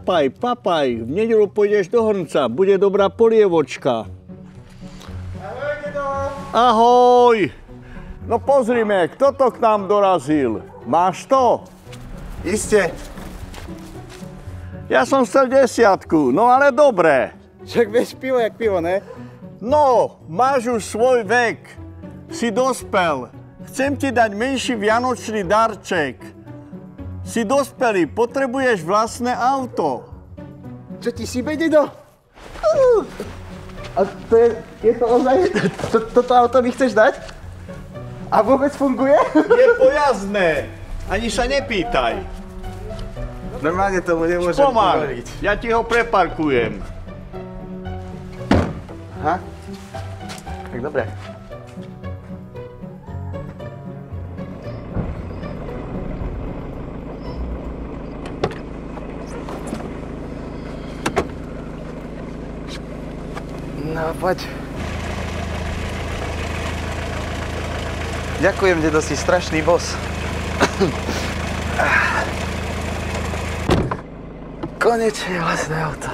papaj, papaj. V nedeľu pôjdeš do Hrnca, bude dobrá polievočka. Ahoj, dedo. Ahoj. No pozrime, kto to k nám dorazil? Máš to? Iste. Ja som chcel 10, no ale dobré. Však vieš pivo jak pivo, ne? No, máš už svoj vek. Si dospel. Chcem ti dať menší vianočný darček. Si dospelý, potrebuješ vlastné auto. Čo ti sype, dedo? A to je to ozaj? Toto auto mi chceš dať? A vôbec funguje? Je pojazdné. Ani sa nepýtaj. Normálne tomu nemôžem Pomaň, uveriť. ja ti ho preparkujem. Aha. Tak dobre. No, poď. Ďakujem, dedo, si strašný boss. Konečne vlastné auto.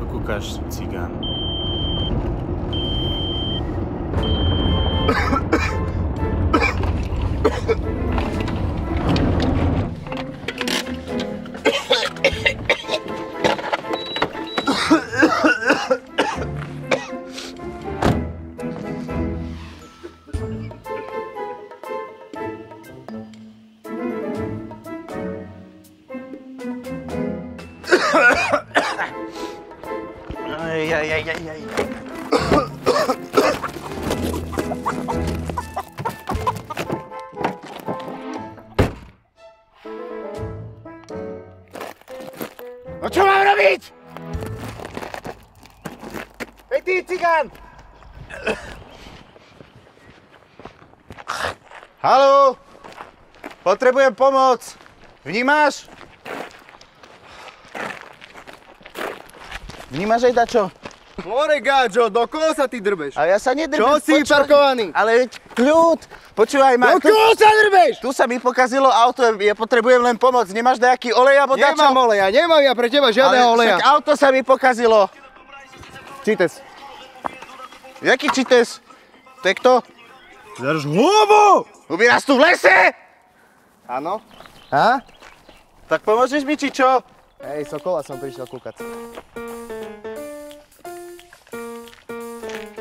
Kúkaš, cigán. No čo mám robiť? Hej ty, cigán! Haló? Potrebujem pomoc. Vnímaš? Vnímaš aj dačo? More gáčo, do koho sa ty drbeš? A ja sa nedrbem. Čo si parkovaný? Ale kľud. Počúvaj ma. Do koho sa drbeš? Tu sa mi pokazilo auto, ja potrebujem len pomoc. Nemáš nejaký olej alebo dačo? Nemám oleja, nemám ja pre teba žiadneho oleja. Však auto sa mi pokazilo. Čites. Jaký čites? To je kto? Zadrž hlavu! Ubíraš tu v lese? Áno. Ha? Tak pomôžeš mi, či čo? Hej, Sokola som prišiel kúkať.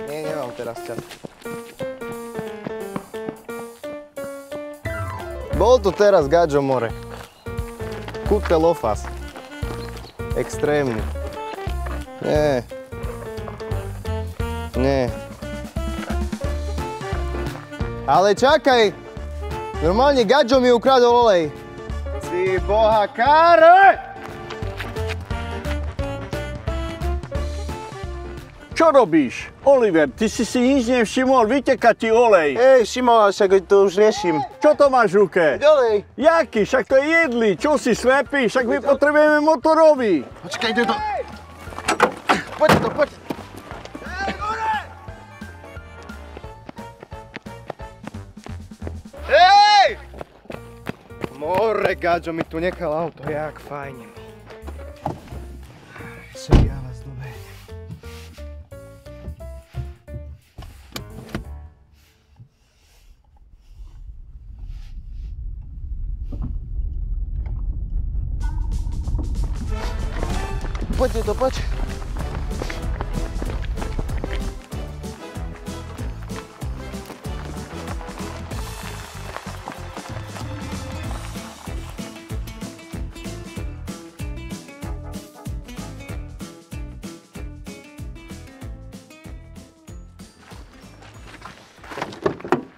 Nie, nemám teraz čas. Bol tu teraz Gadžo more. Kúkte lofas. Extrémny. Nie. Nie. Ale čakaj! Normálne Gadžo mi ukradol olej. Ty boha káre! Čo robíš? Oliver, ty si nič nevšimol, vyteká ti olej. Šimol, však to už riešim. Čo to máš v ruke? Ďalej. Jaký? Však to je jedlý. Čo si slepý? Však my potrebujeme motorový. Počkaj, ide to. Poď to, poď. Hej! More, Gadžo mi tu nechal auto, jak fajne. Sorry, ja vás dobre. Poďte to, poď.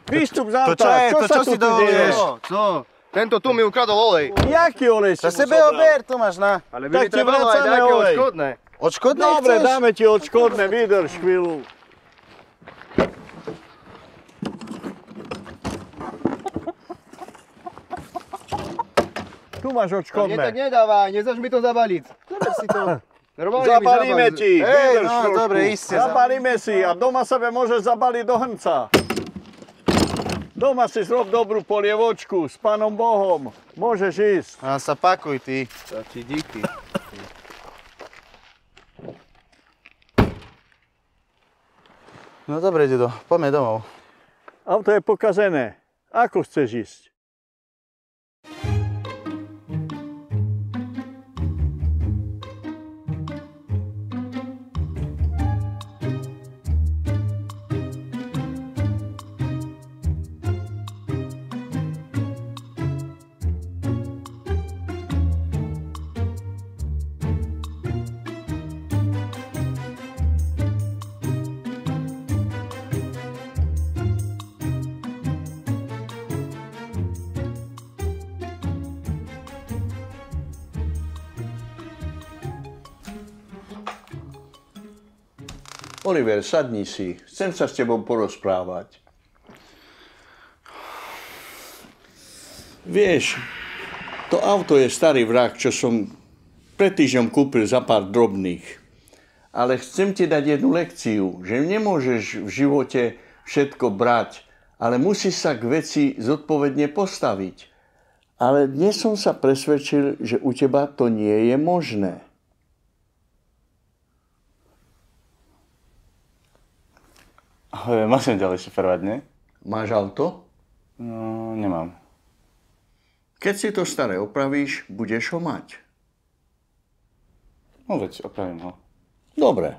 Výstup z auta, čo sa tu deje? Co? Tento tu mi ukradol olej. Jaký olej si Za mu sebe zobral? ober, Tomáš, na. Ale Tak ti vracame olej. odškodné. Odškodné Dobre, chceš? dáme ti odškodné, vydrž chvíľu. Tu máš Mne tak odškodné. nedávaj, nezač mi to zabaliť. Zober si to. Normálne mi Zabalíme zabali. ti, Hej, vydrž no, trošku. dobre, iste. Zabalíme si a doma sebe môžeš zabaliť do hrnca. Doma si zrob dobrú polievočku s Pánom Bohom. Môžeš ísť. A sa pakuj, ty. To ti díky. No dobre, dedo, poďme domov. Auto je pokazené. Ako chceš ísť? Oliver, sadni si. Chcem sa s tebou porozprávať. Vieš, to auto je starý vrak, čo som pred týždňom kúpil za pár drobných. Ale chcem ti dať jednu lekciu, že nemôžeš v živote všetko brať, ale musíš sa k veci zodpovedne postaviť. Ale dnes som sa presvedčil, že u teba to nie je možné. Ale môžem ďalej šoferovať, nie? Máš auto? No, nemám. Keď si to staré opravíš, budeš ho mať. No veď, opravím ho. Dobre.